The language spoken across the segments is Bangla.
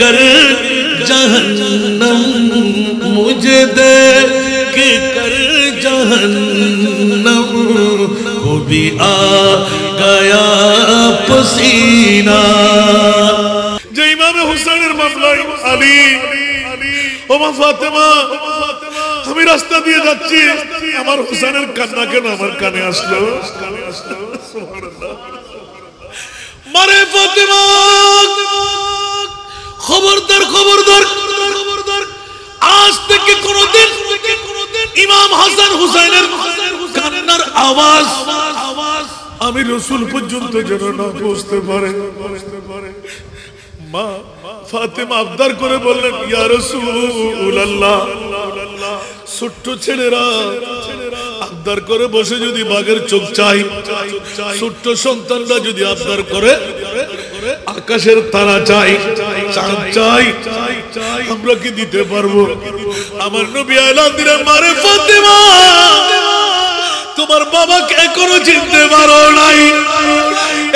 कर जहन्नम, मुझे देख कर जहन्नम को भी आ गया पसीना। যে ইমামে হুসাইনের মামলায় আলী ও মা ফাতেমা, আমি রাস্তা দিয়ে যাচ্ছি, আমার হুসাইনের কান্না কেন আমার কানে আসলো? সুবহানাল্লাহ। মারে ফাতেমা, খবরদার খবরদার খবরদার, আজ থেকে কোনদিন ইমাম হাসান হুসাইনের কান্নার আওয়াজ আমি রাসূল পর্যন্ত যেন না পৌঁছতে পারে। মা ফাতেমা আবদার করে বললেন, ইয়া রাসূলুল্লাহ, ছোট্ট ছেলেরা আবদার করে বসে যদি বাঘের চোখ চাই, ছোট্ট সন্তানরা যদি আবদার করে আকাশের তারা চাই, চাঁদ চাই, আমরা কি দিতে পারবো? আমার নবী এলান দিলেন, মারে ফাতেমা, তোমার বাবাকে এখনো চিনতে পারো নাই,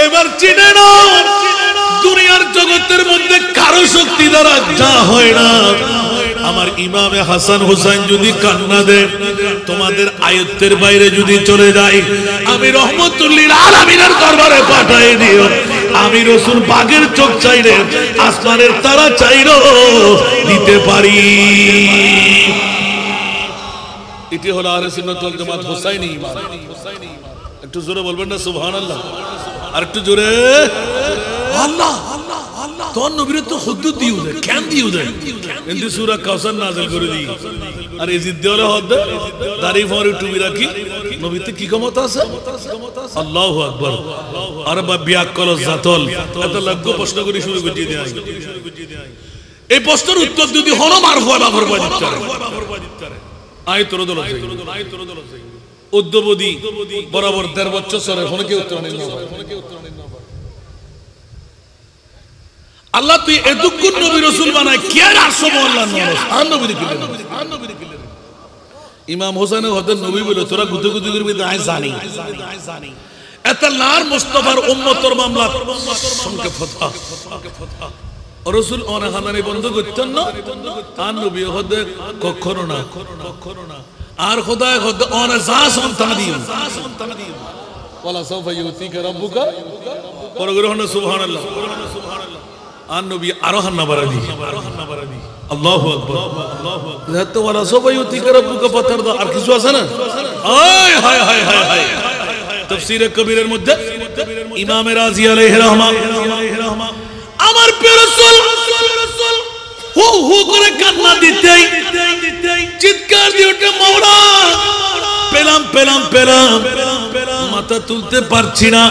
এবার চিনে নাও। দুনিয়ার জগতের মধ্যে কারো শক্তি দ্বারা যা হয় না, আমার ইমামে হাসান হুসাইন যদি কান্না দেয়, তোমাদের আয়ত্তের বাইরে যদি চলে যায়, আমি রহমতুল্লিল আলামিনের দরবারে পাঠিয়ে দিও। আমি রাসূল বাঘের চোখ চাইলে, আসমানের তারা চাইলেও দিতে পারি। এটি হলো আহলে সুন্নাত ওয়াল জামাত হুসাইনি ঈমান। একটু জোরে বলবেন না সুবহানাল্লাহ? আর একটু জোরে। আল্লাহ তোর নবীর তো হুদ্দুদ দিও দেয়, কেন দিও দেয়? কিন্তু সূরা কাউসার নাযিল করে দি, আর এই জিদ দেওয়ালে হদ দাড়ি ফরে টুপি রাখি, নবীতে কি ক্ষমতা আছে? আল্লাহু আকবার। আর বিয়াকল জাতল, এত লগ্গ প্রশ্ন করে শুরু করে দিয়ে দেয়। এই প্রশ্নের উত্তর যদি হলো মারফুয়া বা মারফুয়া দিতে পারে, আয় তোর দল আছে, আয় তোর দল আছে, উদ্যবদি বরাবর ১.৫ বছর সরে ফোনে কেউ উত্তর নেই না। আল্লাহ তুই এতক্ষণ নবী রাসূল বানায় কে আর ৮০০ আল্লাহ নবী দিলেন। ইমাম হোসেনের হযরত নবী বলে তোরা গুতে গুতে করবি, আয় জানি এত লার মুস্তাফার উম্মতের মামলা সঙ্গে ফতোয়া রাসূল অনাহানানি বন্ধ করতেন না, আর নবী হদে কখনো না, আর খোদায় হদ অনা যা সন্তান দিও, ওয়ালা সাউফা ইউতিকা রাব্বুকা পরগ্রহণ সুবহানাল্লাহ। আর নবী আরো হান্না বাড়াদি, আল্লাহু আকবার, আল্লাহু আকবার। যাতে ওয়ালা সাউফা ইউতিকা রাব্বুকা ফাতারদা, আর কিছু আছে না? হায় হায় হায় হায় হায়। তাফসীরে কবীরের মধ্যে ইমাম রাজি আলাইহির রহমান, আমার প্রিয় রাসূল হু হু করে কান্না দিতেই চিৎকার দিয়ে ওঠে, মাওলা পেলাম পেলাম পেলাম, মাথা তুলতে পারছি না।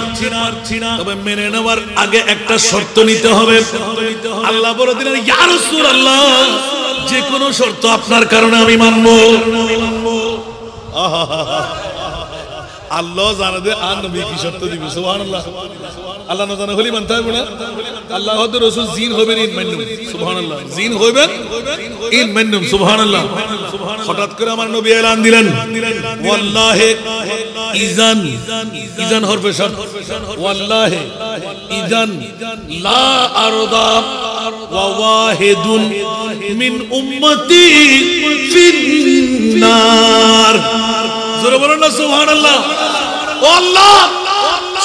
তবে মেনে নেওয়ার আগে একটা শর্ত নিতে হবে। আল্লাহ বলে দিলেন, ইয়া রাসূলুল্লাহ, যে কোনো শর্ত আপনার কারণে আমি মানব। আল্লাহ জানে যে আর নবী কি শর্ত দিবে, সুবহানাল্লাহ। আল্লাহ না জানে হলি মানতে হবে না। আল্লাহ হদ রাসূল জিন হবেন ইন মান্নুম, সুবহানাল্লাহ, জিন হবেন ইন মান্নুম, সুবহানাল্লাহ। হঠাৎ করে আমার নবী এলান দিলেন, ওয়াল্লাহি ইজান, ইজান হরফে শর্ত, ওয়াল্লাহি ইজান লা আরদা ওয়া ওয়াহিদুন মিন উম্মতি ফিন্নার। জোরে বলেন না সুবহানাল্লাহ। ও আল্লাহ,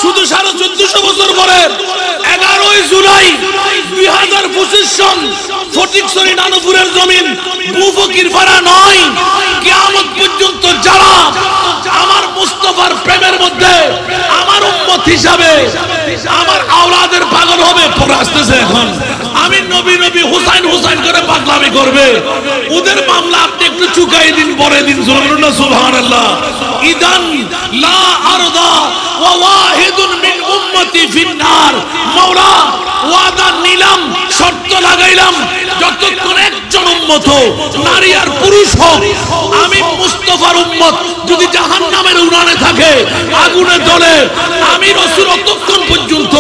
শুধু ১৪৫০ বছর পরে ১১ই জুলাই ২০২৫ সন ফটিকছড়ি নানুপুরের জমিন মুফকিরপাড়া নয়, কিয়ামত পর্যন্ত যারা আমার মুস্তাফার প্রেমের মধ্যে আমার উম্মত হিসাবে আমার আওলাদের পাগল হবে, পরে আসতেছে এখন আমি নবী নবী হুসাইন হুসাইন করে পাগলামি করবে, ওদের মামলা আপনি একটু চুকাই দিন, পরে দিন। সুবহানাল্লাহ। ইদান লা আরদা ওয়া ওয়াহিদুন মিন উম্মতি ফিন্নার। মাওলা ওয়াদা নিলাম, শর্ত লাগাইলাম, যতক্ষণ একজন উম্মত হোক, নারী আর পুরুষ হোক, আমি মুস্তাফার উম্মত যদি জাহান্নামের উনানে থাকে, আগুনে জ্বলে, আমি রাসূল ততক্ষণ পর্যন্ত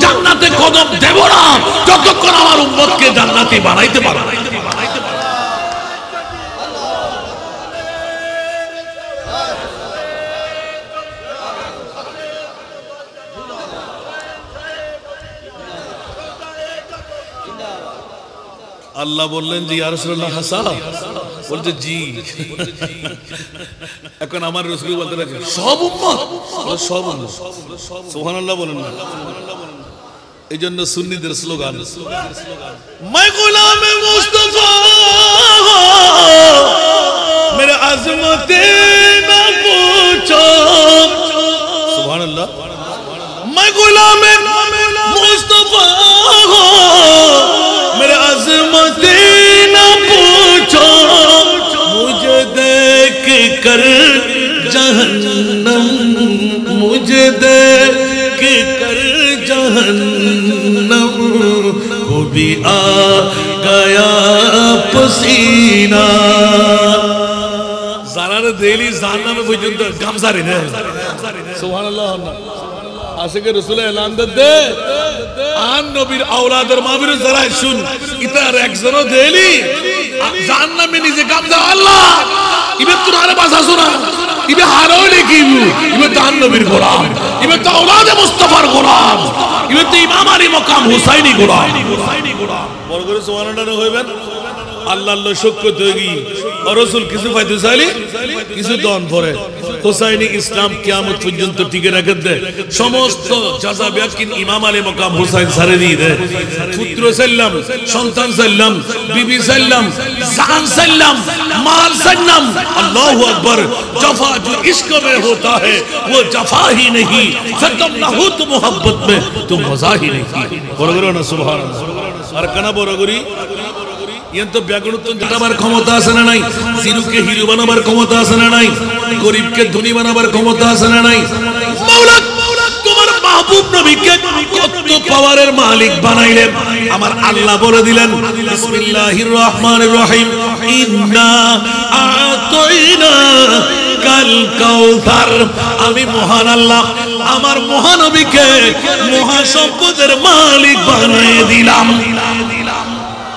জান্নাতে কদম দেব না যতক্ষণ আমার উম্মতকে জান্নাতি বানাইতে পারে। আল্লাহ বললেন যে ইয়া রাসূলুল্লাহ হাসান, বলছে জি। এখন আমার রাসূল বলতে লাগলেন সব উম্মত, সব উম্মত, সুবহানাল্লাহ বলেন না। এই জন্য সুন্নিদের স্লোগান मैं गुलाम मुस्तफा मेरे अजमत ना पूछो, सुभानअल्लाह। मैं गुलाम मुस्तफा मेरे अजमत ना पूछो, मुझे देख कर जहन्नम, मुझे देख कर जहन्नम को भी आ गया पसीना। যারা দিলি জাহান্নামে পর্যন্ত গামছা রে না, সুবহানাল্লাহ। আশিকে রাসূল এলান দে আন নবীর আওলাদের মাবির যারা শুন, ইতার একজনও দিলি জাহান্নামে নিজে গামছা আল্লাহ ইবে তোমারে বাঁচাছো না, ইবে হারাও লিখিবু, ইবে তো আন নবীর গোলাম, ইবে তো আওলাদে মুস্তাফার গোলাম, ইবে তো ইমাম আলী মাকাম হুসাইনি গোলাম। বড় করে সুবহানাল্লাহ হইবেন। আল্লাহর শকর তৈরি রাসূল কিছু পাইতে চাইলে কিছু দন পরে হুসাইনি ইসলাম কিয়ামত পর্যন্ত টিকে রাখে দেয়। সমস্ত জাযা বিয়াকিন ইমাম আলী মাকাম হুসাইন সারে দিয়ে দেয়। পুত্র সাল্লাম, সন্তান সাল্লাম, বিবি সাল্লাম, জান সাল্লাম, माल सन्नम। अल्लाहु अकबर। जफा जो इश्क में होता है वो जफा ही नहीं, सतम ना हो तो मोहब्बत में तो मजा ही नहीं। बरोबर ना, सुभान अल्लाह। और कना बरोबरी यंतो ব্যাকরণত্ব জানাবার ক্ষমতা আছে না নাই? জিরুকে হিরো বানাবার ক্ষমতা আছে না নাই? গরিবকে ধনী বানাবার ক্ষমতা আছে না নাই? মাওলা তোমার মাহবুব নবীকে কত পাওয়ারের মালিক বানাইলেন। আমার আল্লাহ বলে দিলেন বিসমিল্লাহির রহমানির রহিম, ইন্না আতাইনা কাল কাউসার। আমি মহান আল্লাহ আমার মহানবীকে মহাসম্পদের মালিক বানিয়ে দিলাম।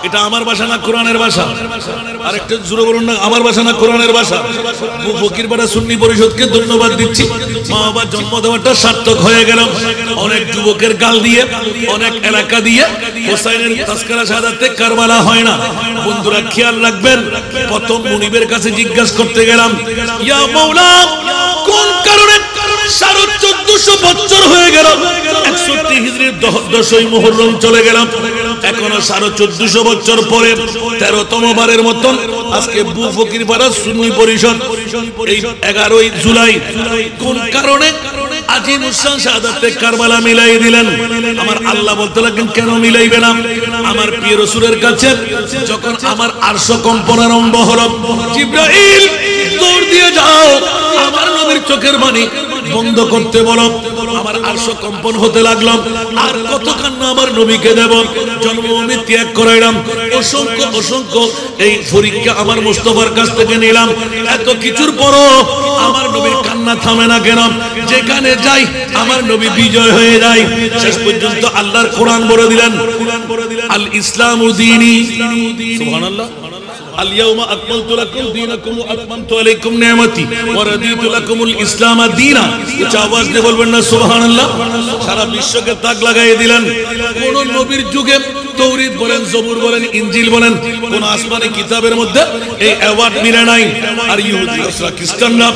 এটা আমার ভাষা না কোরআনের ভাষা? আরেকটা জোরে বলুন না, আমার ভাষা না কোরআনের ভাষা? ফকিরপাড়া সুন্নি পরিষদকে ধন্যবাদ দিচ্ছি, মা বাবার জন্ম দেওয়াটা সার্থক হয়ে গেল। অনেক যুবকের গাল দিয়ে, অনেক এলাকা দিয়ে হোসাইনের তাসকারা শাহাদাতে কারবালা হয় না। বন্ধুরা খেয়াল রাখবেন, প্রথম মুনিবের কাছে জিজ্ঞাসা করতে গেলাম, ইয়া মাওলা কোন কারণে 1450 বছর হয়ে গেল, 61 হিজরির 10ই মুহররম চলে গেলাম, এখনো 1450 বছর পরে 13তম বারের মতন আজকে ফকিরপাড়া সুন্নি পরিষদ এই 11ই জুলাই কোন কারণে আজিম উসান শাহাদাতে কারবালা মিলাই দিলেন? আমার আল্লাহ বলতে লাগলেন কেন মিলাইবে না? আমার প্রিয় রাসূলের কাছে যখন আমার আরশ কম্পন আরম্ভ হলো, জিবরাইল দৌড় দিয়ে যাও আমার নবীর চোখের পানি বন্ধ করতে বলো। আমার আরশ কম্পন হতে লাগলো। আর কত কান্না আমার নবীকে দেব, জন্মভূমি ত্যাগ করাইলাম, অসংখ্য অসংখ্য এই পরীক্ষা আমার মুস্তাফার কাছ থেকে নিলাম। এত কিছুর পরও আমার নবীর কান্না থামে না কেন? যেখানে যাই আমার নবী বিজয় হয়ে যায়। শেষ পর্যন্ত আল্লাহর কোরআন বলে দিলেন, আল ইসলামু দীনি। সুবহানাল্লাহ। اليوم أكملت لكم دينكم وأتممت عليكم نعمتي ورضيت لكم الإسلام دينا। कुछ आवाज दे बोलবেন না সুবহানাল্লাহ? সারা বিশ্বকে তাক লাগাই দিলেন। কোন নবীর যুগে তৌরাত বলেন, জবুর বলেন, ইনজিল বলেন, কোন আসমানি কিতাবের মধ্যে এই অ্যাওয়ার্ড মিলে নাই। আর ইহুদি নাসারা খ্রিস্টানরা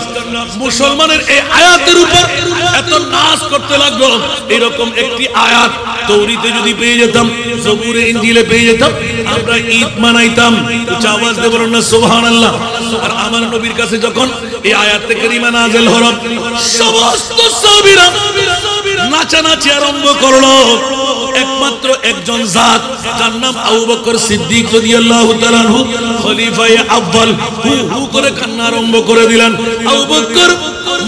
মুসলমানের এই আয়াতের উপর এত নাচ করতে লাগলো। এরকম একটি আয়াত তৌরাতে যদি পেয়ে যেতাম, জবুরে ইনজিলে পেয়ে যেতাম, আমরা ঈদ মানাইতাম। कुछ आवाज दे बोलবেন না সুবহানাল্লাহ? আর আমার নবীর কাছে যখন এই আয়াতে কারিমা নাযিল হলো, সমস্ত সাহাবীরা নাচানাচি আরম্ভ করলো। একমাত্র একজন জাত, যার নাম আবু বকর সিদ্দিক রাদিয়াল্লাহু তাআলা আনহু, খলিফায়ে আউয়াল, হু করে কান্না আরম্ভ করে দিলেন। আবু বকর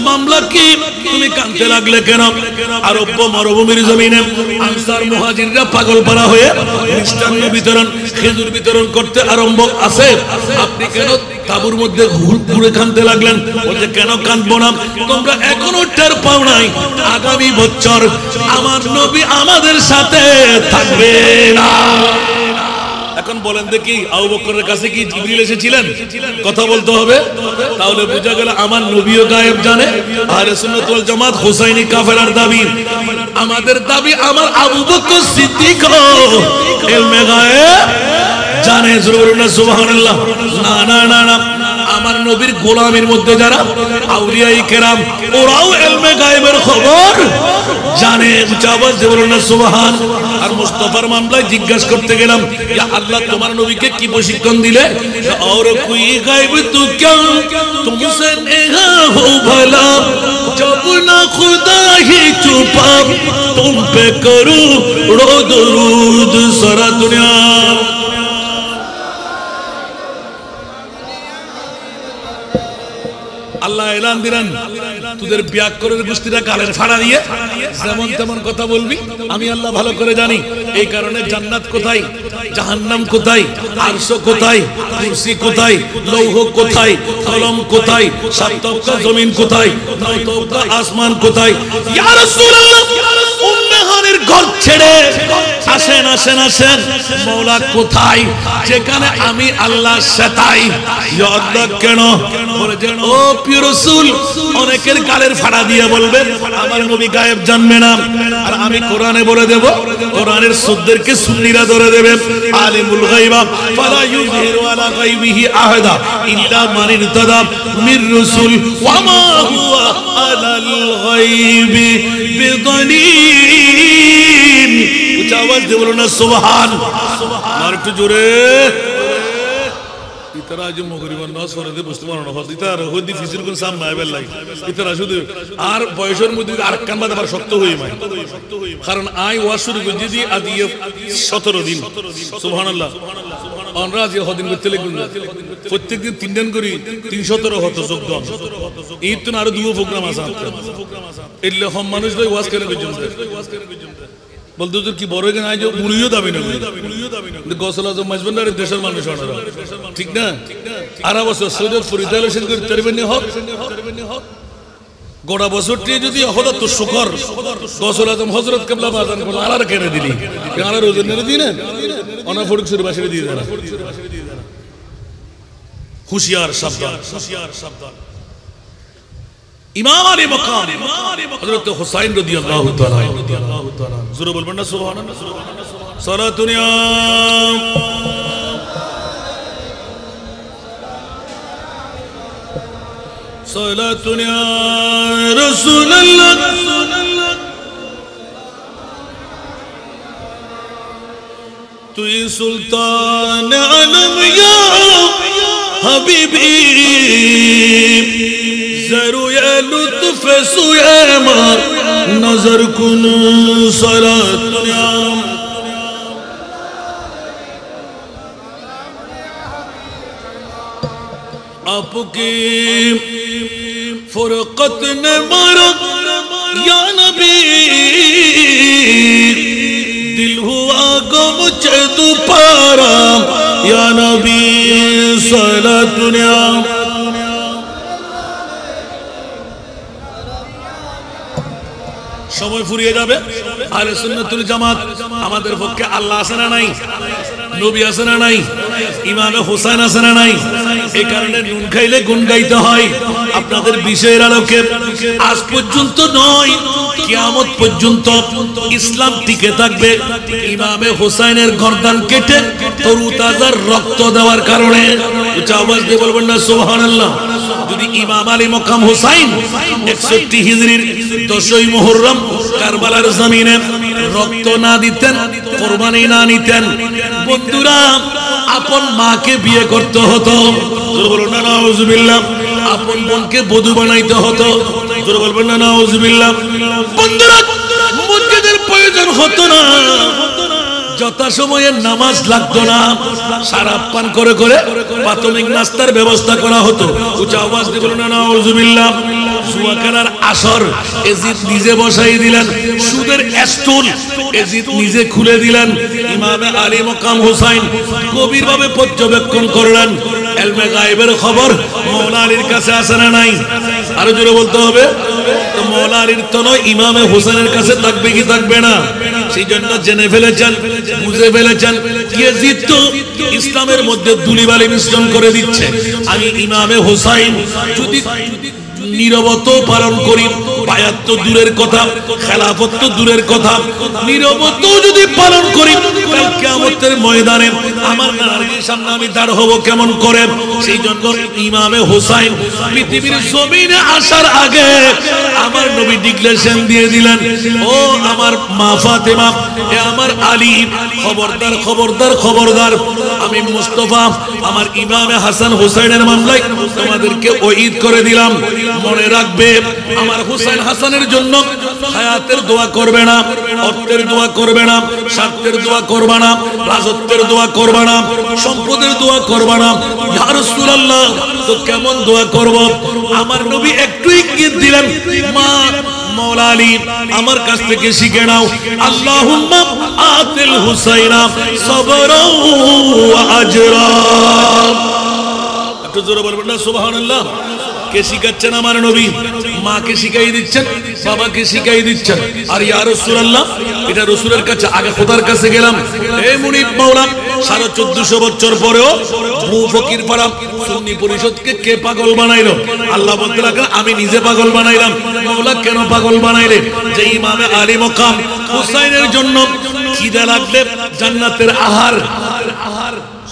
মামলা কি? তুমি কাঁদতে লাগলে কেন? আরব মরুভূমির জমিনে আনসার মুহাজিররা পাগল পারা হয়ে মিষ্টান্ন বিতরণ, খেজুর বিতরণ করতে আরম্ভ আছে, আপনি কেন তাবুর মধ্যে ঘুরে কাঁদতে লাগলেন? বলছে কেন কাঁদবো না? তোমরা এখনো টের পাও নাই আগামী বছর আমার নবী আমাদের সাথে থাকবে না। এখন বলেন দেখি, আবু বকরের কাছে কি জিবরিল এসেছিলেন? কথা বলতে হবে, তাহলে বোঝা গেল আমার নবীও গায়েব জানে। আহলে সুন্নাত ওয়াল জামাত হুসাইনি কাফেলার দাবি, আমাদের দাবি আমার আবু বকর সিদ্দিক ইলমে গায়েব জানে সুবহানাল্লাহ না না না না আমার নবীর গোলামের মধ্যে যারা আউলিয়ায়ে কেরাম ওরাও ইলমে গায়েবের খবর জানে উচ্চাবাজ বলুন না সুবহান আর মুস্তাফার মামলায় জিজ্ঞাসা করতে গেলাম ইয়া আল্লাহ তোমার নবীকে কি প্রশিক্ষণ দিলে और कोई गायब तो क्या तुमसे नेहा हो भला जब ना खुदा ही छुपा तुम पे करूं दरूद सारा दुनिया আল্লাহ এলান দিলেন তোদের ব্যাকরণের গোষ্ঠীরা কালের ফাড়া দিয়ে যেমন তেমন কথা বলবি আমি আল্লাহ ভালো করে জানি এই কারণে জান্নাত কোথায় জাহান্নাম কোথায় আরশ কোথায় কুরসি কোথায় লৌহ কোথায় কলম কোথায় সাত তবকা জমিন কোথায় নয় তবকা আসমান কোথায় ইয়া রাসূলুল্লাহ উম্মাহানের ঘর ছেড়ে আসেন আসেন আসেন মওলা কোথায় যেখানে আমি আল্লাহ সেটাই ইয়া আল্লাহ কেন বলেন ও প্রিয় রাসূল অনেকের কালের ফাড়া দিয়ে বলবে আমার নবী গায়েব জানবে না আর আমি কোরআনে বলে দেব কোরআনের সুদদেরকে সুন্নিরা ধরে দেবে আলিমুল গায়বা ফালা ইউযহিরু আলা গায়বিহি আহাদা ইল্লা মান ইরতাদা মির রাসূল ওয়া মা হুয়া আলাল গায়বি বিদালিম উচ্চ আওয়াজ দিয়ে বলুন না সুবহান আর একটু জোরে ইতারা যে মগরিবার নামাজ পড়তে বুঝতে পারো না ইতারা হদি ফিজির কোন সামনে আইবার লাগে ইতারা শুধু আর বয়সের মধ্যে আর কান বাদ আবার শক্ত হই মাই কারণ আই ওয়াজ শুরু করে যদি আদি 17 দিন সুবহানাল্লাহ আমরা যে হদিন করতে লাগুন প্রত্যেকদিন 3 দিন করি 317 হতো যোগদান ঈদ তো আরো দুটো প্রোগ্রাম আছে এলে হম মানুষ লই ওয়াজ করে গজম বলতে তোর কি বড় গান আজ মুড়িও দাবি না গসল আজম মাজবন্দারের দেশের মানুষ ওনারা ঠিক না আর বছর সৈয়দ ফরিদ আলী শেখ তরবেনি হক গোটা বছরটি যদি হলো তো শুকর গসল আজম হযরত কিবলা বাজান কোন আর কেনে দিলি আর রোজন নে দিনে অনা ফরুক সুর বাসরে দিয়ে দেনা হুশিয়ার শব্দ ইমাম আলী মাকাম হযরত হুসাইন রাদিয়াল্লাহু তাআলা জোরে বলবেন না সুবহানাল্লাহ সালাতুন ইয়া সালাতুন ইয়া রাসূলুল্লাহ তুই সুলতান আলম ইয়া হাবিবি जरू ये लुत्फ सुयमा नजर कुन सलात आपकी फुरकत ने मारा या नबी दिल हुआ गम चे दोबारा या नबी सलात दुनिया সময় ফুরিয়ে যাবে আহলে সুন্নাতুল জামাত আমাদের পক্ষে আল্লাহ আছে না নাই নবী আছে না নাই ইমামে হোসেন আছে না নাই এই কারণে নুন খাইলে গুণ গাইতে হয় আপনাদের বিষয়ের আলোকে আজ পর্যন্ত নয় কিয়ামত পর্যন্ত ইসলাম টিকে থাকবে ইমামে হোসেনের গর্দান কেটে তরুতাজার রক্ত দেওয়ার কারণে উচ্চ আওয়াজ দিয়ে বলবেন না সুবহানাল্লাহ যদি ইমাম আলী মাকাম হুসাইন 61 হিজরির 10ই মুহররম কারবালার জমিনে রক্ত না দিতেন কুরবানি না নিতেন বন্ধুরা আপন মাকে বিয়ে করতে হতো জোরে বলুন না নাউজুবিল্লাহ আপন বোনকে বধূ বানাইতে হতো জোরে বলবেন না নাউজুবিল্লাহ বন্ধুরা মসজিদের প্রয়োজন হতো না যথা সময়ে নামাজ লাগতো না শরাব পান করে করে প্রাথমিক নাস্তার ব্যবস্থা করা হতো উচ্চ আওয়াজ দিয়ে বলুন না নাউজুবিল্লাহ জুয়া খেলার আসর এজিদ নিজে বসাই দিলেন সুদের স্টুল এজিদ নিজে খুলে দিলেন ইমামে আলী মাকাম হুসাইন গভীরভাবে পর্যবেক্ষণ করলেন ইলমে গায়েবের খবর মাওলা আলীর কাছে আছে না নাই আরো জোরে বলতে হবে তো মাওলা আলীর তো নয় ইমামে হুসাইনের কাছে থাকবে কি থাকবে না সেই জন্য জেনে ফেলেছেন বুঝে ফেলেছেন ইয়াজিদ তো ইসলামের মধ্যে ধুলিবালি মিশ্রণ করে দিচ্ছে আমি ইমামে হুসাইন যদি নীরবতা পালন করি বায়াত তো দূরের কথা, খেলাফত তো দূরের কথা, নীরবতাও যদি পালন করি কাল কিয়ামতের ময়দানে আমার নারীর সামনে আমি দাঁড় হব কেমন করে। সেই জন্য ইমামে হোসাইন পৃথিবীর জমিনে আসার আগে আমার নবী ডিক্লেরেশন দিয়ে দিলেন, ও আমার মা ফাতেমা, এ আমার আলী, খবরদার খবরদার খবরদার, আমি মুস্তাফা আমার ইমামে হাসান হোসেনের মামলায় তোমাদেরকে ওয়াইদ করে দিলাম, মনে রাখবে আমার হোসেন হাসানের জন্য হায়াতের দোয়া করবে না, অর্থের দোয়া করবে না, স্বার্থের দোয়া করবে না, রাজত্বের দোয়া করবে না, সম্পদের দোয়া করবে না। ইয়া রাসূলুল্লাহ, তো কেমন দোয়া করব? আমার নবী একটু ইঙ্গিত দিলেন, মা মওলা আলী আমার কাছ থেকে শিখে নাও, আল্লাহুম্মা আতিল হুসাইনা সাবরা ওয়া আজরা। একটু জোরে বলবেন না সুবহানাল্লাহ। কে শিখাচ্ছেন? আমার নবী। মাকে শিখাই দিচ্ছেন, বাবাকে শিখাই দিচ্ছেন। আর ইয়া রাসূলুল্লাহ, এটা রাসূলের কাছে, আগে খোদার কাছে গেলাম। এই মুনিব মাওলা 1450 বছর পরেও বহু ফকির পাড়া সুন্নি পরিষদকে কে পাগল বানাইলো? আল্লাহ বলতে লাগলেন, আমি নিজে পাগল বানাইলাম। মাওলা কেন পাগল বানাইলে? যে ইমামে আলী মকাম হুসাইনের জন্য খিদে লাগলে জান্নাতের আহার।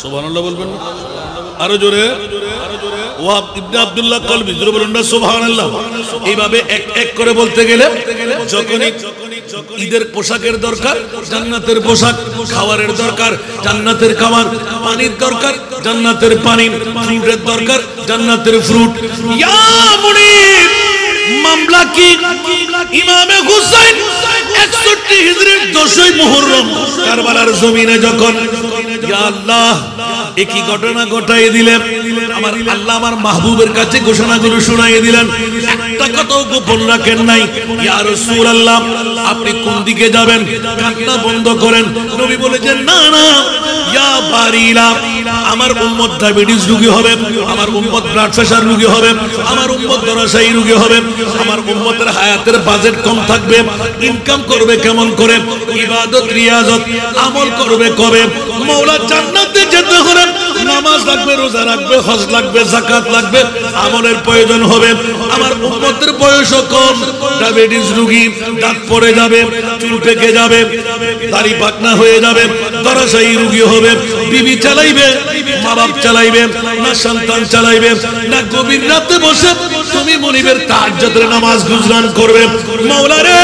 সুবহানাল্লাহ বলবেন না? আরো জোরে। ওয়াহাব ইবনে আব্দুল্লাহ কলবি, জোরে বলুন না সুবহানাল্লাহ। এইভাবে এক এক করে বলতে গেলে যখনই ঈদের পোশাকের দরকার, জান্নাতের পোশাক, খাবারের দরকার, জান্নাতের খাবার, পানির দরকার, জান্নাতের পানি, ফ্রুটের দরকার, জান্নাতের ফ্রুট। ইয়া মুনির মামলা কি? ইমামে হুসাইন 61 হিজরির 10ই মুহররম কারবালার জমিনে যখন, ইয়া আল্লাহ একই ঘটনা ঘটাই দিলেন। আমার আল্লাহ আমার মাহবুবের কাছে ঘোষণাগুলো শোনাই দিলেন, একটা কথাও গোপন রাখেন নাই। ইয়া রাসূলুল্লাহ, আপনি কোন দিকে যাবেন? কান্না বন্ধ করেন। নবী বলেছেন, না না, ইয়া বারিলা, আমার উম্মত ডায়াবেটিস রোগী হবে, আমার উম্মত ব্লাড প্রেসার রোগী হবে, আমার উম্মত ধরাশায়ী রোগী হবে, আমার উম্মতের হায়াতের বাজেট কম থাকবে, ইনকাম করবে কেমন করে, ইবাদত রিয়াজত আমল করবে কবে? মাওলা জান্নাতে যেতে হলে নামাজ লাগবে, রোজা লাগবে, হজ লাগবে, যাকাত লাগবে, আমলের প্রয়োজন হবে। আমার উম্মতের বয়স কম, ডায়াবেটিস রোগী, দাঁত পড়ে যাবে, চুল পেকে যাবে, দাড়ি পাকনা হয়ে যাবে, ধরাশায়ী রোগী হবে, বিবি চালাইবে, মা বাপ চালাইবে না, সন্তান চালাইবে না, গভীর রাতে বসে তুমি মনিবের তাহাজ্জুদের নামাজ গুজরান করবে। মাওলা রে,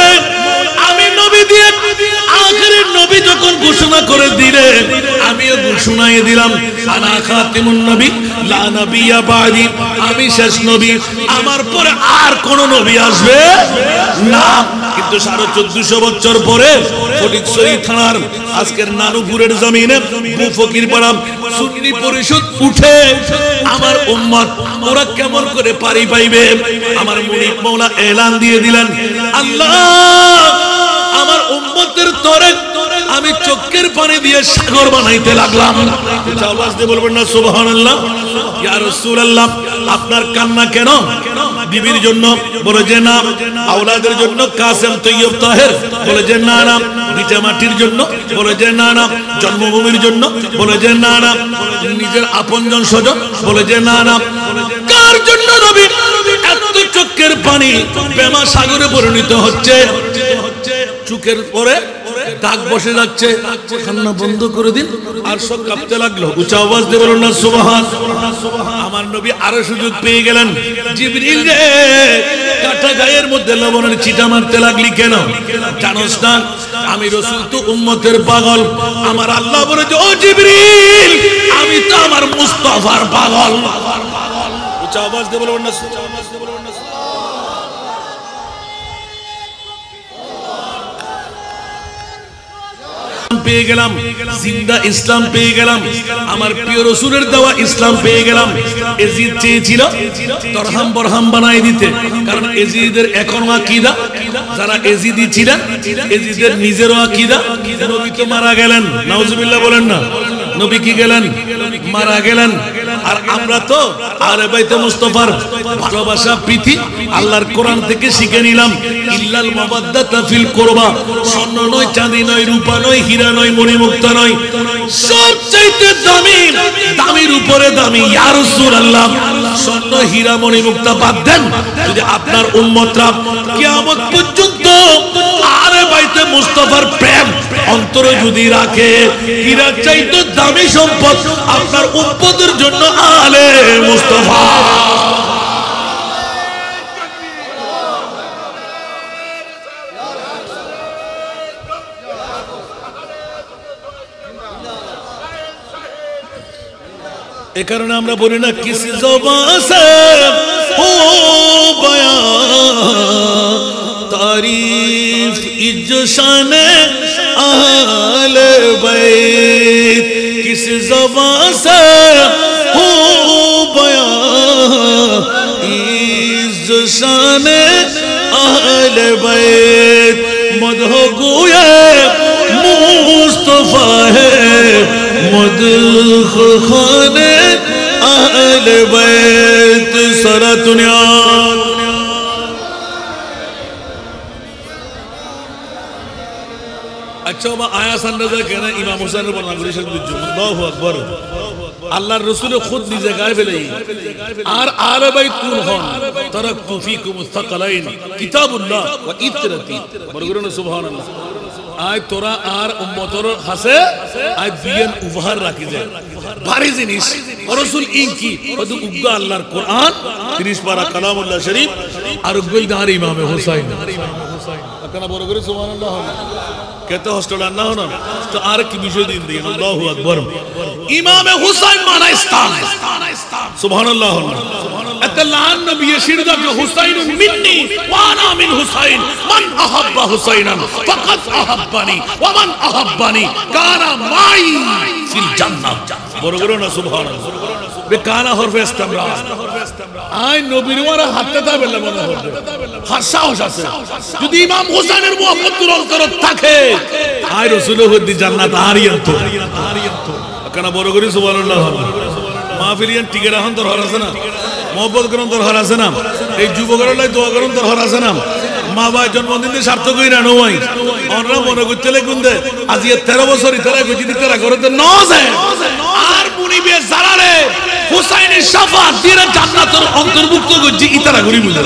আমি নবী দিয়ে আখিরের নবী যখন ঘোষণা করে দিলে, আমিও ঘোষণাই দিলাম, আনা খাতিমুন নবী লা নবিয়্যা বাদি, আমি শেষ নবী, আমার পরে আর কোন নবী আসবে না। কিন্তু 1450 বছর পরে ফটিকছড়ি থানার আজকের নানুপুরের জমিনে ফকির পাড়া সুন্নি পরিষদ উঠে আমার উম্মত ওরা কেমন করে পারি পাইবে? আমার মুনিব মাওলা এলান দিয়ে দিলেন, আল্লাহ আমার উম্মতের তরে আমি চোখের পানি দিয়ে সাগর বানাইতে লাগলাম। আওয়াজ দিয়ে বলবেন না সুবহানাল্লাহ। ইয়া রাসূলুল্লাহ, আপনার কান্না কেন? বিবির জন্য? বলে যে না। আওলাদের জন্য? কাসেম তৈয়ব তাহের? বলে যে না না। ভিটা মাটির জন্য? বলে যে না না। জন্মভূমির জন্য? বলে যে না না। নিজের আপনজন স্বজন? বলে যে না না। কার জন্য নবী এত চোখের পানি প্রেমা সাগরে পরিণত হচ্ছে? চোখের পরে দাগ বসে যাচ্ছে, কান্না বন্ধ করে দিন। আর সব কাঁপতে লাগলো। উচ্চ আওয়াজ দিয়ে বলুন না সুবহান। আমার নবী আরো সুযোগ পেয়ে গেলেন, জিবরিল রে, কাটা গায়ের মধ্যে লবণের ছিটা মারতে লাগলি কেন? জানোস না আমি রাসূল তো উম্মতের পাগল। আমার আল্লাহ বলেছে, ও জিবরিল, আমি তো আমার মুস্তাফার পাগল। উচ্চ আওয়াজ দিয়ে বলুন না। পেয়ে গেলাম, জিন্দা ইসলাম পেয়ে গেলাম, আমার প্রিয় রাসূলের দেওয়া ইসলাম পেয়ে গেলাম। এজিদ চেয়েছিল তরহাম বরহাম বানাই দিতে, কারণ এজিদের এখনো আকীদা, যারা এজিদি ছিলেন এজিদের নিজেরও আকীদা, নবী তো মারা গেলেন, নাউজুবিল্লাহ বলেন না। নবী কি গেলেন মারা গেলেন আর আমরা তো আলে বাইতে মুস্তাফার ভালোবাসা প্রীতি আল্লাহর কোরআন থেকে শিখে নিলাম ইল্লাল মাওয়াদ্দাতা ফিল কুরবা স্বর্ণ নয় চাঁদি নয় রূপা নয় হীরা নয় মণিমুক্তা নয় সবচেয়ে দামির উপরে দামি ইয়া রাসূলুল্লাহ স্বর্ণ হীরা মণিমুক্তা বাদ দেন যদি আপনার উম্মতরা কিয়ামত পর্যন্ত আলে বাইতে মুস্তাফার প্রেম অন্তরে যদি রাখে হীরা চাইতে দামি সম্পদ আপনার উম্মতের জন্য আলে মুস্তাফা এ কারণে আমরা বলি না কিস জবান সে হো বয়ান তারিফ ইজ্জানে আহলে বাইত কিস জবান সে হো বয়ান ইজ্জানে আহলে বাইত মদহ গোয়ে মুস্তাফা হে মদহ খানে আহলে বাইত সারা দুনিয়া अच्छा आयास अंदाजा कहना इमाम हुसैन पर नागुरी शब्द जो अल्लाहु अकबर আল্লাহর রাসূল খুদ নিজে গায়ে ফেলেই আর আলে বাইত কোন হন তারাকতু ফীকুম মুস্তাকালাইন কিতাবুল্লাহ ওয়া ইতরাতি বলগুন সুবহানাল্লাহ আয় তোরা আর উম্মতর হাসে আয় বিয়ান উপহার রাখি যায় ভারী জিনিস রাসূল ইনকি ওদু উগ্গা আল্লাহর কোরআন 30 পারা কালামুল্লাহ শরীফ আর উগ্গলদার ইমামে হুসাইন আপনারা বড় করে সুবহানাল্লাহ कहते हॉस्टल ना हो ना तो आर की विषय दिन दिए अल्लाहु अकबर इमाम हुसैन माना इस्लाम सुभान अल्लाह अतलान नबी शिरदा के हुसैन मिन्नी वाना मिन हुसैन मन अहब्बा हुसैनन फकत अहब्बानी व मन अहब्बानी काना माई फिल जन्नह বড় না সুবহানাল্লাহ বেকানা হরফে ইস্তেমরার আই নবীর ওয়ারা হাতে তা বেলা মনে হবে হাসাও আছে যদি ইমাম হোসেনের মুহাব্বতের অন্তর থাকে আই রাসূলের হদি জান্নাত আরিয়ত কানা বড় করে সুবহানাল্লাহ মাহফিলিয়ান টিকে রাখুন তোর হর আছে না মুহাব্বত করুন তোর হর আছে না এই যুবকরা লাই দোয়া করুন তোর হর আছে না মা বাবা জন্মদিন সার্থক হই না নয় আমরা মনে করতে লাগুন্দে আজ 13 বছর ইতারা গতি দিতারা করতে নজে আর মুনিবে জারারে হুসাইনের শাফাত দিয়ে জান্নাতের অন্তর্ভুক্ত করছি ইতারা গরি বুঝা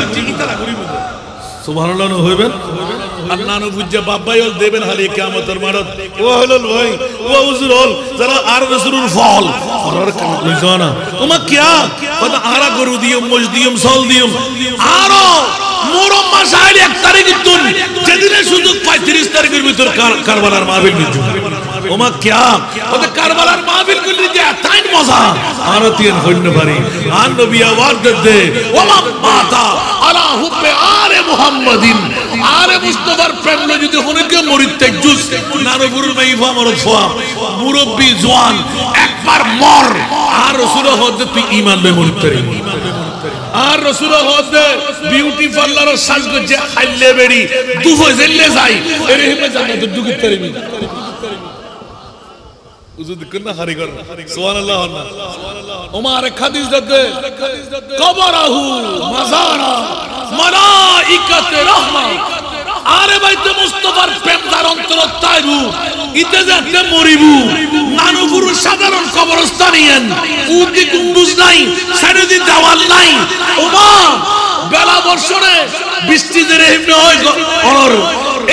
সুবহানাল্লাহ হইবেন আল্লাহ নবী বুঝা বাবাই হল দেবেন হালি কিয়ামতের মারত ও হলো ভাই ও হুজুর হল যারা আর রাসূলুর ফল আর লইজানা তোমা কিয়া কথা আরা গরু দিও মজ দিও সল দিও আরো মুরম মাসাইল 1 তারিখের দিন যেদিনে সুযোগ পাই 30 তারিখের ভিতর কারবালার মাহফিল বিজু ওমা কিয়া ওতে কারবালার মাহফিল করলি যে তাই মজা আর তিন হইন পারি আর নবী আওয়াজ দে ওমা মাতা আলা হুব্বে আলে মুহাম্মাদিন আলে মুস্তাফার প্রেম যদি হনকে মরিতে জুস নারবুর মাইফা মরদ ফোয়া মুরব্বি জওয়ান একবার মর আর রাসূল হদ তুই ঈমান বে মরিতে আর রাসূল হদ বিউটি পার্লার সাজগো যে খাইলে বেড়ি দুফো জেলে যাই এরহিমে জান্নাত দুগিত করিবি উজু দিকনা হারি কর সুবহানাল্লাহ ওমর হাদিস দে কবরহু মাজারা মালাইকাতে রাহমা আরে বাইতে মুস্তাফার প্রেম তার অন্তর তাইবু ইতে যাতে মরিবু নানুপুর সাধারণ কবরস্থানিয়ান উদি গুম্বুজ নাই সাইডে দেওয়াল নাই ওমা বেলা বর্ষণে বৃষ্টিতে রহিমনে হয় অনর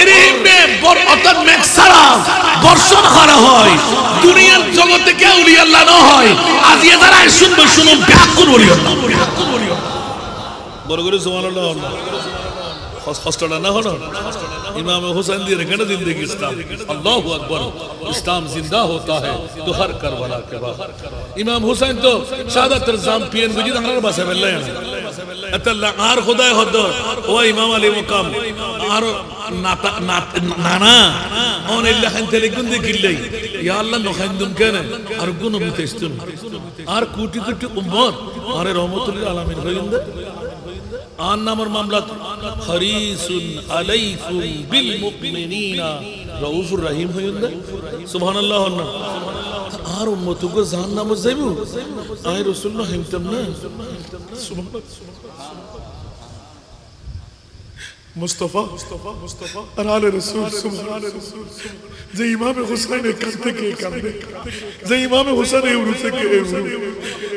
এরহিমনে অর্থাৎ মেঘসারা বর্ষণ করা হয় দুনিয়ার জগতে কে ওলি আল্লাহ না হয় আজ এ দ্বারা শুনবে শুনুন ব্যাকুল ওলি আল্লাহ বড় করে সুবহানাল্লাহ हॉस्टल ना हो ना इमाम हुसैन दी रखना जिंदगी इस्लाम अल्लाहु अकबर इस्लाम जिंदा होता है तो हर करबला के बाद इमाम हुसैन तो शहादत रज़ाम पियन गुजी दंगर बसे बेल्ला अतल्ला आर खुदाय हद ओ इमाम अली मुकाम are Nana on illa hantele gunde killay ya allah no khandum kene ar guno bitestun ar kooti kooti ummat are rahmatul alamin hoyinde आन नामर मामला हरीसुन अलैकुम बिल मुमिनीना रऊफुर रहीम होयंदे सुभान अल्लाह আর উম্মতকে জাহান্নামে যাইবো আয় রাসূলুল্লাহ হিমতাম না সুবহানাল্লাহ মুস্তাফা আর আলে রাসূল সুবহানাল্লাহ যে ইমামে হুসাইনের কাছ থেকে কাঁদে যে ইমামে হুসাইনের উরু থেকে উরু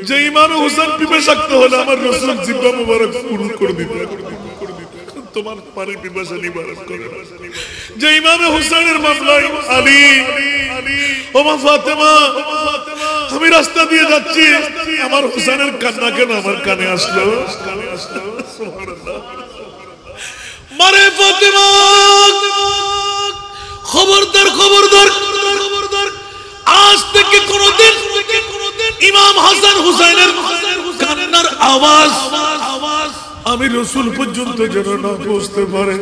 যে ইমামে হুসাইন পিপাসাক্ত হলে আমার রাসূল জিহ্বা মোবারক পুরু করে দিতে তোমার পানির পিপাসা নিবারণ করে যে ইমামে হুসাইনের মামলায় আলী ও মা ফাতেমা আমি রাস্তা দিয়ে যাচ্ছি আমার হুসাইনের কান্না কেন আমার কানে আসলো সুবহানাল্লাহ মারে ফাতেমা খবরদার খবরদার খবরদার আজ থেকে কোনদিন ইমাম হাসান হুসাইনের কান্নার আওয়াজ আমি রাসূল পর্যন্ত যেন না পৌঁছতে পারে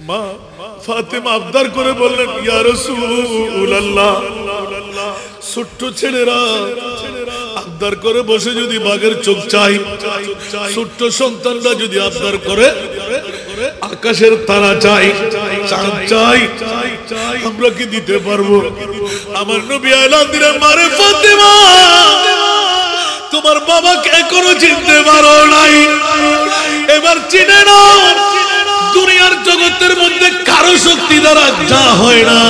মা ফাতেমা আবদার করে বললেন ইয়া রাসূলুল্লাহ ছোট্ট ছেলেরা আবদার করে বসে যদি বাঘের চোখ চাই ছোট্ট সন্তানরা যদি আবদার করে আকাশের তারা চাই চাঁদ চাই আমরা কি দিতে পারবো আমার নবী এলান দিলেন মারে ফাতেমা তোমার বাবাকে এখনো চিনতে পারো নাই এবার চিনে নাও দুনিয়ার জগতের মধ্যে কারো শক্তি দ্বারা যা হয় না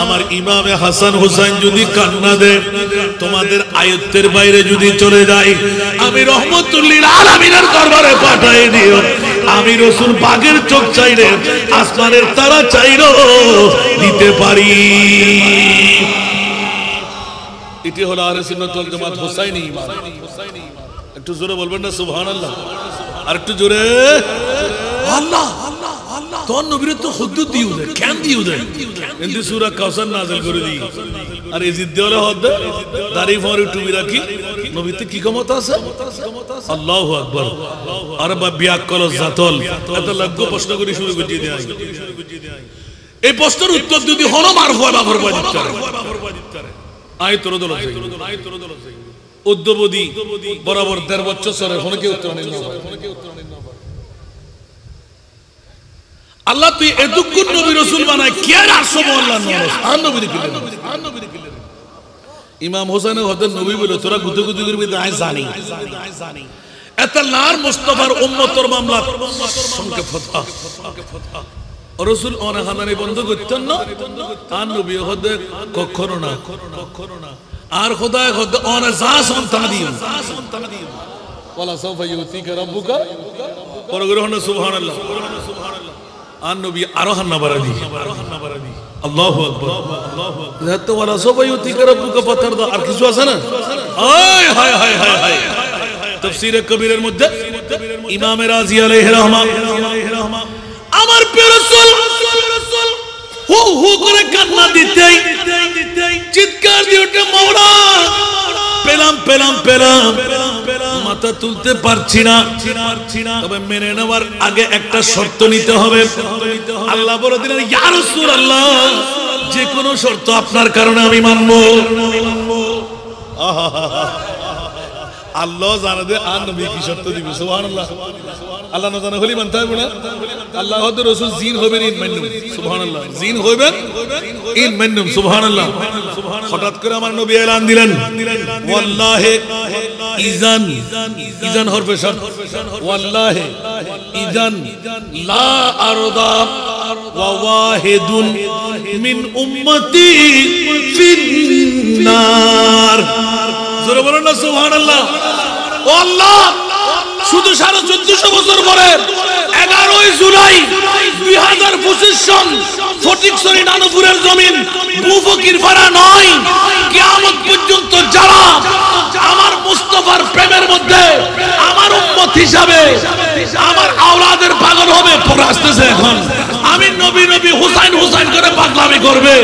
আমার ইমামে হাসান হুসাইন যদি কান্না দেয় তোমাদের আয়ত্তের বাইরে যদি চলে যায় আমি রহমতুল্লিল আলামিনের দরবারে পাঠিয়ে দিও আমি রাসূল বাঘের চোখ চাইলে আসমানের তারা চাইলো দিতে পারি এটি হলো আহলে সুন্নাত ওয়াল জামাত হুসাইনি ঈমান একটু জোরে বলবেন না সুবহানাল্লাহ আর একটু জোরে আল্লাহ আল্লাহ তোর নবীর তো হুদ্দুদ দিও দে কেন দিও দে ইনদি সূরা কাউসার নাযিল করে দি আর এই জিদ দেওয়ালে হদ দাড়ি ফর টুবি রাখি নবীতে কি ক্ষমতা আছে আল্লাহু আকবার আর বিয়াক কল জাতল এত লগ্গ প্রশ্ন করে শুরু করে দিয়ে দেয় এই প্রশ্নের উত্তর যদি হলো মারফু বা মারফু দিতে পারে আয় তোর দল আছে উদ্যবদি বরাবর ১.৫ বছর সরে ফোনে কি উত্তর নিল আল্লাহ তুই এতক্ষণ নবী রাসূল বানায় কি আর ৮০০ আল্লাহ আর নবী দিলেন ইমাম হোসেন হযরত নবী বলে তোরা গুদে গুদে করবি আয় জানি এত লার মুস্তাফার উম্মতের মামলা সঙ্গে ফতোয়া রাসূল অনাহানানি বন্ধ করতেন না আর নবী হযরত কখনো না আর খোদায় খোদা অনা যা সন্তান দিও ওয়ালা সাউফা ইউতিকা রাব্বুকা পরগ্রহণ সুবহানাল্লাহ আর নবী আরো হান্না বাড়াদি আল্লাহু আকবার যাতে ওয়ালা সাউফা ইউতিকা রাব্বুকা পাতারদা আর কিছু আছে না হায় হায় হায় হায় হায় তাফসীরে কবীরের মধ্যে ইমাম রাজি আলাইহির রহমান আমার প্রিয় রাসূল হু হু করে কান্না দিতেই চিৎকার দিয়ে ওঠে মাওলা পেলাম পেলাম পেলাম মাথা তুলতে পারছি না তবে মেনে নেওয়ার আগে একটা শর্ত নিতে হবে আল্লাহ বলে দিলেন ইয়া রাসূলুল্লাহ যে কোনো শর্ত আপনার কারণে আমি মানব আল্লাহ জানে যে আর নবী কি শর্ত দিবে সুবহানাল্লাহ আল্লাহ না জানে হলি মানতে হবে না আল্লাহ হদ রাসূল জিন হবেন ইন মান্নুম সুবহানাল্লাহ জিন হবেন ইন মান্নুম সুবহানাল্লাহ হঠাৎ করে আমার নবী এলান দিলেন ওয়াল্লাহি ইজান ইজান হরফে শর্ত ওয়াল্লাহি ইজান লা আরদা ওয়া ওয়াহিদুন মিন উম্মতি ফিন্নার জোরে বলেন না সুবহানাল্লাহ ও আল্লাহ শুধু ১৪৫০ বছর পরে ১১ই জুলাই ২০২৫ সন ফটিকছড়ি নানুপুরের জমিন মুফকির পাড়া নয় কিয়ামত পর্যন্ত যারা আমার মুস্তাফার প্রেমের মধ্যে আমার উম্মত হিসাবে আমার আওলাদের পাগল হবে পরে আসতেছে এখন আমি নবী নবী হুসাইন হুসাইন করে পাগলামি করবে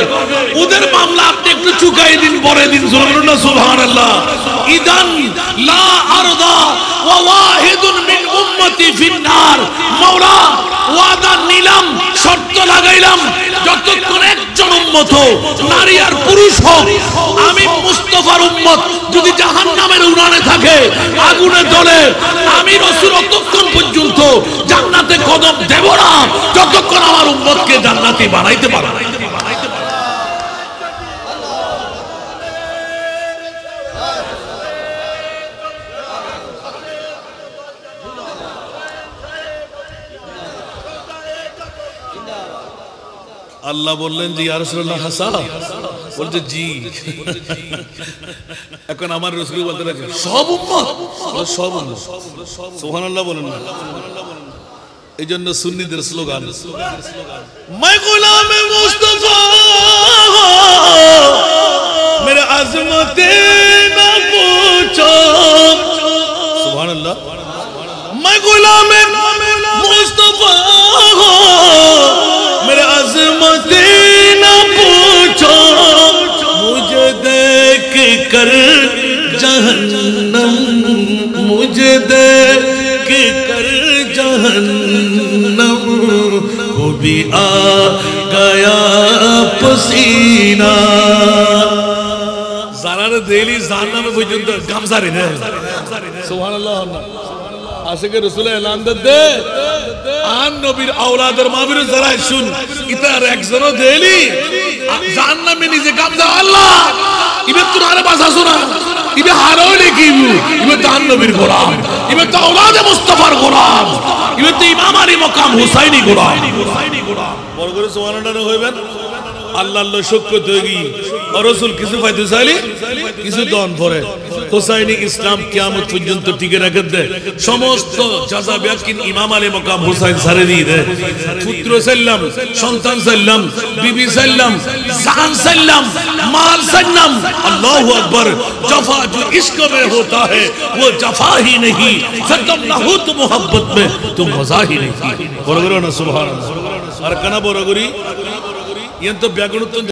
ওদের মামলা আপনি একটু চুকাই দিন পরে দিন সুবহানাল্লাহ ইদান লা আরদা ওয়া ওয়াহিদুন মিন উম্মতি ফিন্নার মাওলা ওয়াদা নিলাম শর্ত লাগাইলাম যতক্ষণ একজন উম্মত নারী আর পুরুষ হোক আমি মুস্তাফার উম্মত যদি জাহান্নামের উনানে থাকে আগুনে জ্বলে আমি রাসূল ততক্ষণ পর্যন্ত জান্নাতে কদম দেব না যতক্ষণ আমার উম্মতকে জান্নাতি বানাইতে পারবে আল্লাহ বললেন যে ইয়া রাসূলুল্লাহ হাসান বলছে জি। এখন আমার রাসূল বলতে লাগলেন সব উম্মত, সব উম্মত সুবহানাল্লাহ বলেন না। এই জন্য সুন্নিদের স্লোগান मैं गुलाम मुस्तफा मेरे अजमत ना पूछो सुभानअल्लाह। मैं गुलाम मुस्तफा मेरे अजमत ना पूछो मुझे देख कर जहन्नम मुझे देख कर जहन्नम को भी आ गया पसीना। जारार देली जानना में पর্যন্ত গামছা রে না সুবহানাল্লাহ। আশিকে রাসূল এলান দে আন নবীর আওলাদের মাবির যারা শুন ইতার একজন দেলি জান্নাত মে নিজে গামছা আল্লাহ ইবে তোমারে বাসা শোনা ইবে হারোলে কিবু ইবে তো আন নবীর গোলাম ইবে তো আওলাদে মুস্তাফার গোলাম ইবে তো ইমাম আলী মকাম হুসাইনি গোলাম। বড় করে সুবহানাল্লাহ হইবেন আল্লাহ আল্লাহ শুকর তৈরি আর রাসূল কিছু পাইতে চাইলে কিছু দন পরে হুসাইনি ইসলাম কিয়ামত পর্যন্ত টিকে রাখে দেয়। সমস্ত জাযা বিয়াকিন ইমাম আলী মকাম হুসাইন সারে দিয়ে দেয়। পুত্র সাল্লাম সন্তান সাল্লাম বিবি সাল্লাম জান সাল্লাম माल सन्नम अल्लाहु अकबर जफा जो इश्क में होता है वो जफा ही नहीं सतम ना हो तो मोहब्बत में तो मजा ही नहीं। बोलो ना सुभान अल्लाह। और कना बोलो गुरी ये तो ब्यागुण तो